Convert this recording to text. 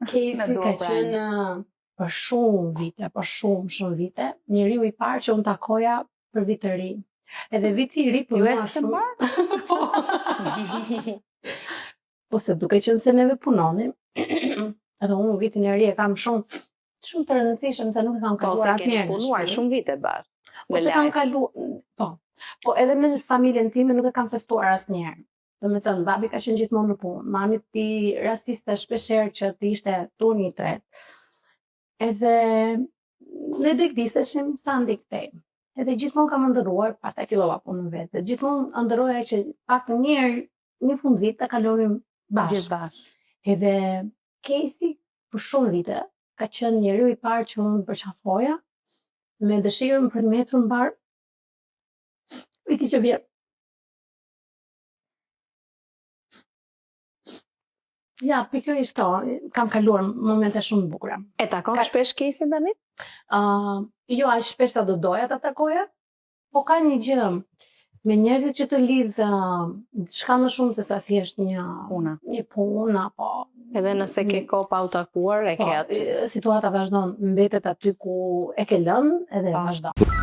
Casey ka qenë për shumë vite, për shumë vite, njeriu I parë që unë takoja për vit të ri. Edhe viti I ri për mua shumë. Po se duke qenë se neve punonim, edhe unë vitin e ri e kam shumë të rëndësishëm se nuk e kam kaluar asnjëherë. Po se keni punuar shumë vite bashkë. Po se kam kaluar, po edhe me familjen time nuk e kam festuar asnjëherë. Dhe me thënë, babi ka qenë gjithmonë në punë, mami ti rastiste shpesher që ti ishte turni I tretë. Edhe ne dekdiseshim sa ndiktej. Edhe gjithmonë kam ndëruar, pastaj fillova punën vetë. Gjithmonë ndëroja që pak një fund vit ta kalonim bashkë. Edhe Casey për shumë vite ka qenë njeriu I parë që unë përqafoja me dëshirën për të mbetur mbar viti që vjen. Ja, pikërisht to, kam kaluar momente shumë bukura. E takon shpesh Casey tani? Jo, aq shpesh sa do doja ta takoja, po ka një gjë me njerëzit që të lidh diçka më shumë se sa thjesht një punë apo edhe nëse ke kohë pa u takuar e ke aty. Situata vazhdon, mbetet aty ku e ke lënë edhe vazhdon.